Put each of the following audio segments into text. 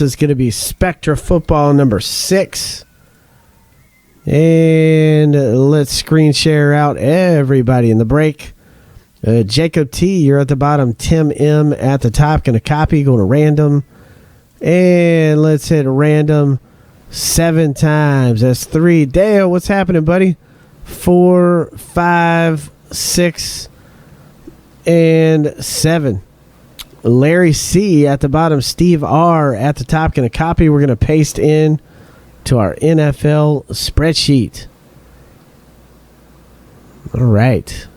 is going to be Spectra football number 6. And let's screen share out everybody in the break. Jacob T, you're at the bottom. Tim M at the top. Going to copy, go to random. And let's hit random 7 times. That's 3. Dale, what's happening, buddy? 4, 5, 6, and 7. Larry C at the bottom. Steve R at the top. Going to copy. We're going to paste in to our NFL spreadsheet. All right.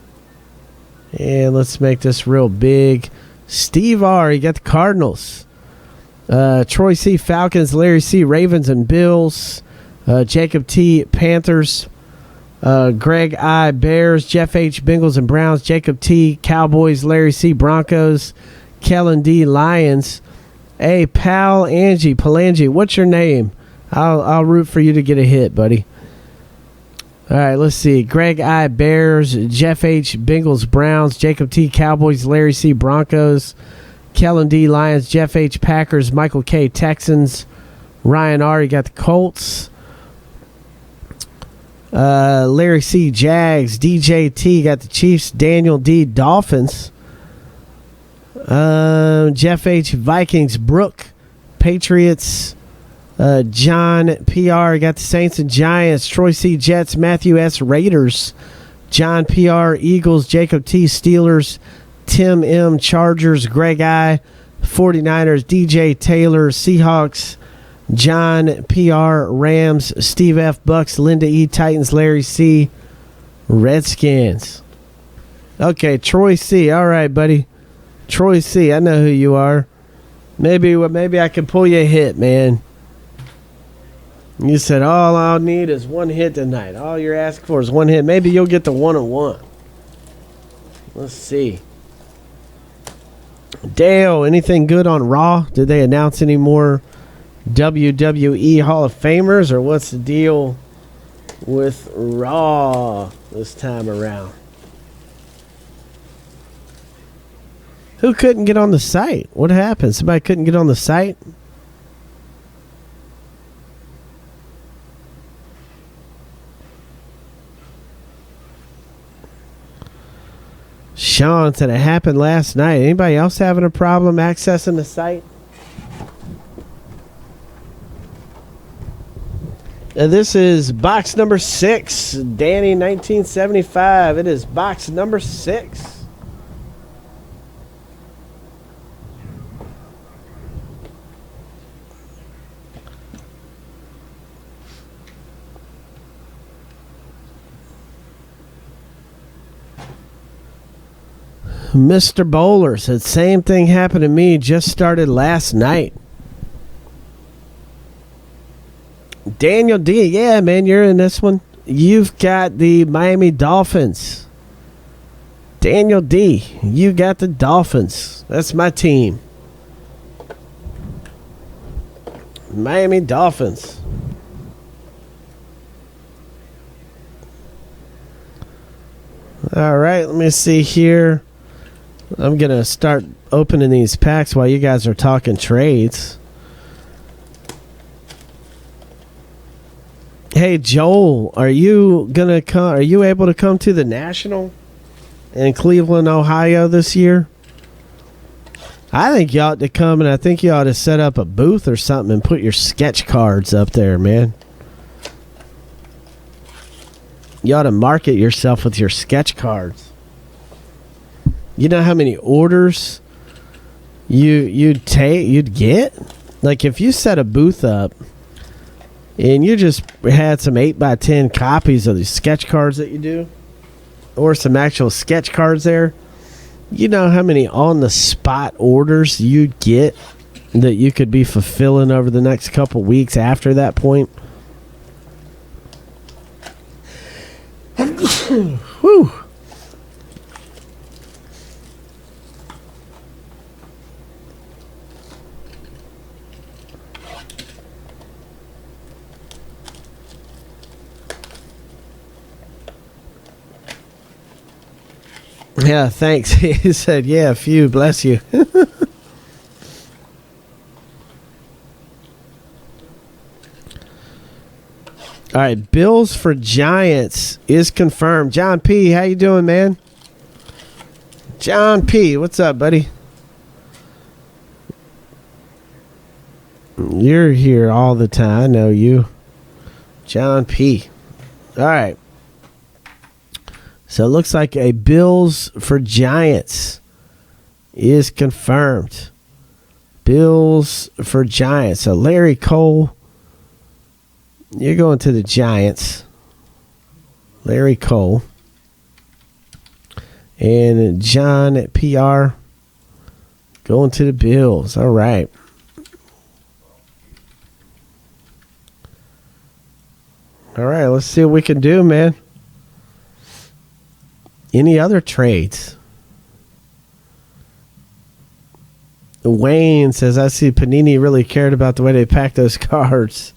And let's make this real big. Steve R, you got the Cardinals. Troy C, Falcons. Larry C, Ravens and Bills. Jacob T, Panthers. Greg I, Bears. Jeff H, Bengals and Browns. Jacob T, Cowboys. Larry C, Broncos. Kellen D, Lions. Hey, pal Angie, Palangi, what's your name? I'll root for you to get a hit, buddy. All right, let's see. Greg I, Bears. Jeff H, Bengals, Browns. Jacob T, Cowboys. Larry C, Broncos. Kellen D, Lions. Jeff H, Packers. Michael K, Texans. Ryan R, you got the Colts. Larry C, Jags. DJ T, got the Chiefs. Daniel D, Dolphins. Jeff H, Vikings. Brooke, Patriots. John PR, got the Saints and Giants. Troy C, Jets. Matthew S, Raiders. John PR, Eagles. Jacob T, Steelers. Tim M, Chargers. Greg I, 49ers. DJ Taylor, Seahawks. John PR, Rams. Steve F, Bucks. Linda E, Titans. Larry C, Redskins. Okay, Troy C. All right, buddy. Troy C, I know who you are. Maybe I can pull you a hit, man. You said all I'll need is one hit tonight. All you're asking for is one hit. Maybe you'll get the 1-on-1. Let's see. Dale, anything good on Raw? Did they announce any more WWE Hall of Famers, or what's the deal with Raw this time around? Who couldn't get on the site? What happened? Somebody couldn't get on the site? Sean said it happened last night. Anybody else having a problem accessing the site? This is box number 6. Danny, 1975. It is box number 6. Mr. Bowler said, same thing happened to me. Just started last night. Daniel D. Yeah, man, you're in this one. You've got the Miami Dolphins. Daniel D. You got the Dolphins. That's my team. Miami Dolphins. All right, let me see here. I'm going to start opening these packs while you guys are talking trades. Hey, Joel, are you going to come? Are you able to come to the National in Cleveland, Ohio this year? I think you ought to come, and I think you ought to set up a booth or something and put your sketch cards up there, man. You ought to market yourself with your sketch cards. You know how many orders you'd get? Like if you set a booth up and you just had some 8x10 copies of these sketch cards that you do, or some actual sketch cards there, you know how many on-the-spot orders you'd get that you could be fulfilling over the next couple weeks after that point? Whew. Yeah, thanks. He said, yeah, a few. Bless you. All right, Bills for Giants is confirmed. John P., how you doing, man? John P., what's up, buddy? You're here all the time. I know you. John P. All right. So it looks like a Bills for Giants is confirmed. Bills for Giants. So Larry Cole, you're going to the Giants. Larry Cole. And John PR going to the Bills. All right. All right, let's see what we can do, man. Any other trades? Wayne says, I see Panini really cared about the way they packed those cards.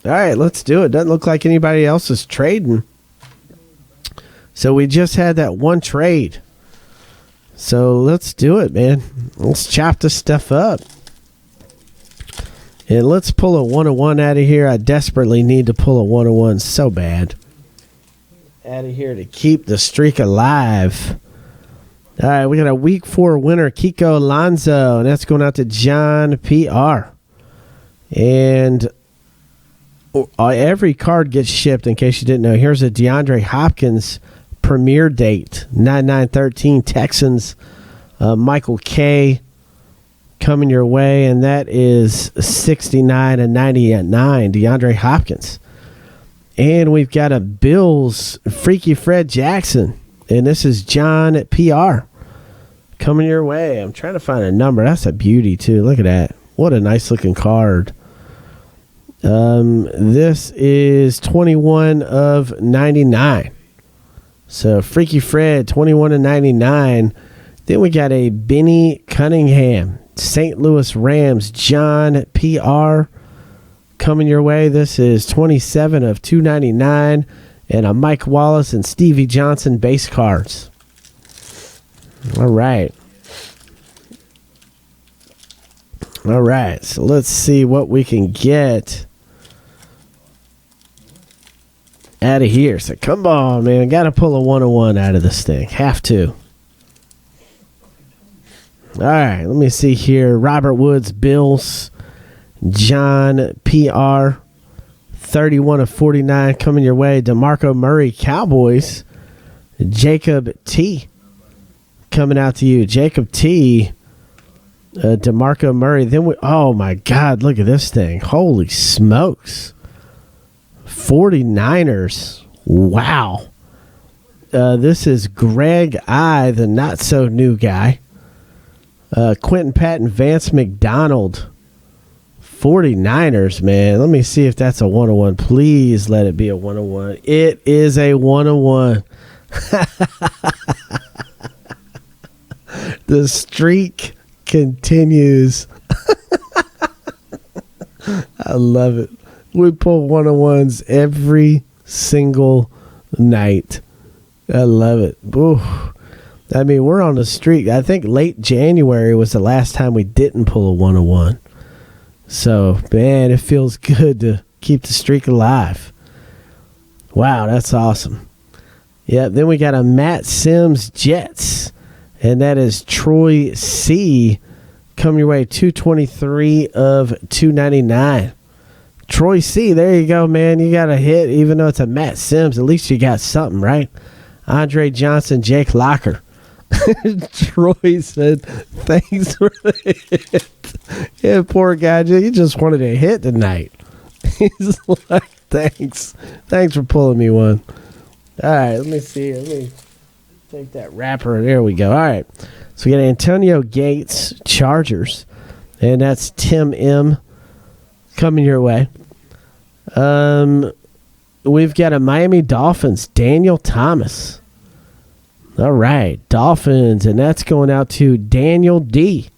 All right, let's do it. Doesn't look like anybody else is trading. So we just had that one trade. So let's do it, man. Let's chop this stuff up. And let's pull a 101 out of here. I desperately need to pull a 101 so bad. Out of here to keep the streak alive. All right, we got a week 4 winner, Kiko Alonso. And that's going out to John PR. And every card gets shipped, in case you didn't know. Here's a DeAndre Hopkins premiere date, 9/9/13 Texans. Michael K coming your way, and that is 69 and 99 DeAndre Hopkins. And we've got a Bills Freaky Fred Jackson, and this is John PR coming your way. I'm trying to find a number. That's a beauty too. Look at that. What a nice looking card. This is 21 of 99. So Freaky Fred, 21 and 99. Then we got a Benny Cunningham, St. Louis Rams, John PR coming your way. This is 27 of 299. And a Mike Wallace and Stevie Johnson base cards. All right. All right. So let's see what we can get out of here. So come on, man. Got to pull a 101 out of this thing. Have to. All right. Let me see here. Robert Woods, Bills. John PR. 31 of 49 coming your way. DeMarco Murray, Cowboys. Jacob T. coming out to you. Jacob T. DeMarco Murray. Then we. Oh, my God. Look at this thing. Holy smokes. 49ers. Wow. This is Greg I, the not-so-new guy. Quentin Patton, Vance McDonald. 49ers, man. Let me see if that's a 101. Please let it be a 101. It is a 101. The streak continues. I love it. We pull 101s every single night. I love it. Ooh. I mean, we're on a streak. I think late January was the last time we didn't pull a 101. So, man, it feels good to keep the streak alive. Wow, that's awesome. Yeah, then we got a Matt Sims Jets, and that is Troy C. Come your way, 223 of 299. Troy C., there you go, man. You got a hit, even though it's a Matt Sims. At least you got something, right? Andre Johnson, Jake Locker. Troy said, thanks for the hit. Yeah, poor guy. He just wanted a hit tonight. He's like, thanks. Thanks for pulling me one. All right, let me see. Let me take that wrapper. There we go. All right. So we got Antonio Gates, Chargers. And that's Tim M. coming your way. We've got a Miami Dolphins, Daniel Thomas. All right, Dolphins, and that's going out to Daniel D.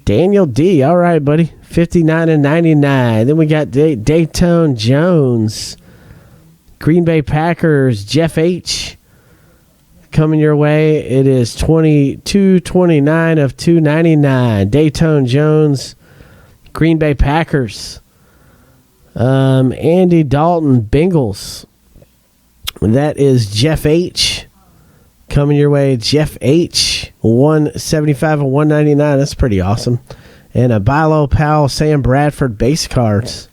Daniel D. All right, buddy. 59 and 99. Then we got Dayton Jones. Green Bay Packers, Jeff H. coming your way. It is 2229 of 299. Dayton Jones, Green Bay Packers. Andy Dalton, Bengals. That is Jeff H. Coming your way, Jeff H. 175 of 199. That's pretty awesome. And a Bilo Powell, Sam Bradford base cards.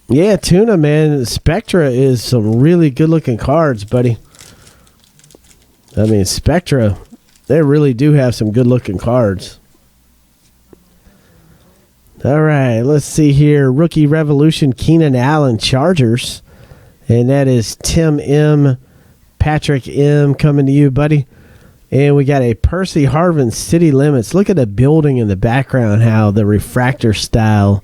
Yeah, Tuna, man. Spectra is some really good-looking cards, buddy. I mean, Spectra, they really do have some good-looking cards. All right, let's see here. Rookie Revolution, Keenan Allen, Chargers. And that is Tim M., Patrick M. coming to you, buddy. And we got a Percy Harvin, City Limits. Look at the building in the background, how the refractor style.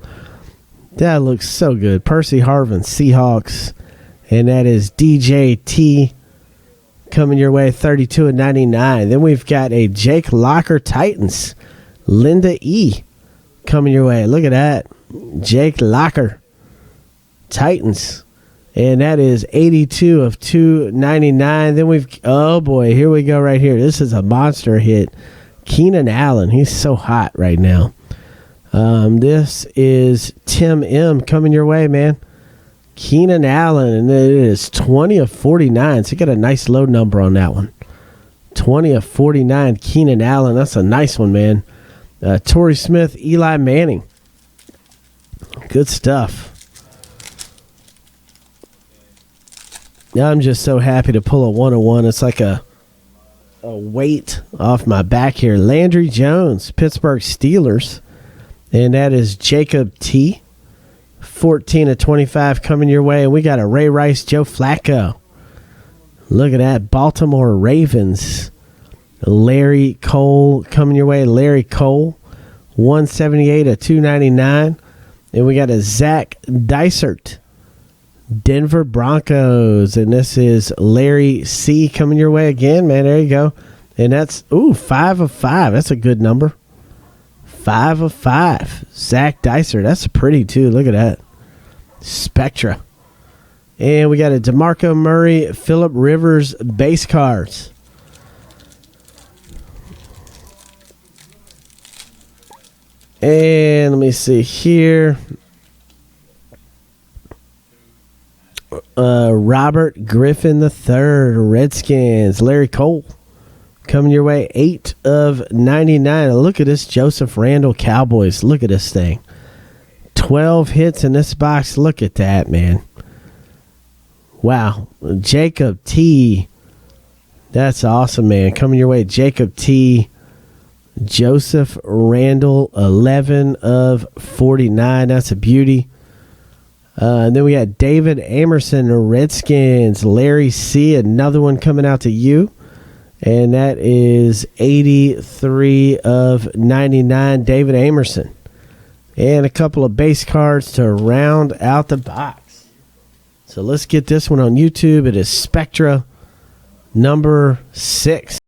That looks so good. Percy Harvin, Seahawks. And that is DJ T coming your way, 32 of 99. Then we've got a Jake Locker, Titans. Linda E. coming your way. Look at that. Jake Locker, Titans. And that is 82 of 299. Then we've, oh boy, here we go right here. This is a monster hit. Keenan Allen. He's so hot right now. This is Tim M. coming your way, man. Keenan Allen, and it is 20 of 49. So you got a nice low number on that one. 20 of 49, Keenan Allen. That's a nice one, man. Torrey Smith, Eli Manning. Good stuff. I'm just so happy to pull a 101. It's like a weight off my back here. Landry Jones, Pittsburgh Steelers. And that is Jacob T. 14 of 25 coming your way. And we got a Ray Rice, Joe Flacco. Look at that. Baltimore Ravens. Larry Cole coming your way. Larry Cole. 178 of 299. And we got a Zach Dysert. Denver Broncos. And this is Larry C. coming your way again, man. There you go. And that's, 5 of 5. That's a good number. 5 of 5. Zach Dysert. That's pretty, too. Look at that. Spectra. And we got a DeMarco Murray, Phillip Rivers base cards. And let me see here. Robert Griffin III, Redskins. Larry Cole coming your way, 8 of 99. Look at this Joseph Randall, Cowboys. Look at this thing. 12 hits in this box. Look at that, man. Wow. Jacob T. That's awesome, man. Coming your way, Jacob T. Joseph Randall, 11 of 49. That's a beauty. And then we got David Amerson, Redskins. Larry C. Another one coming out to you. And that is 83 of 99, David Amerson. And a couple of base cards to round out the box. So let's get this one on YouTube. It is Spectra number 6.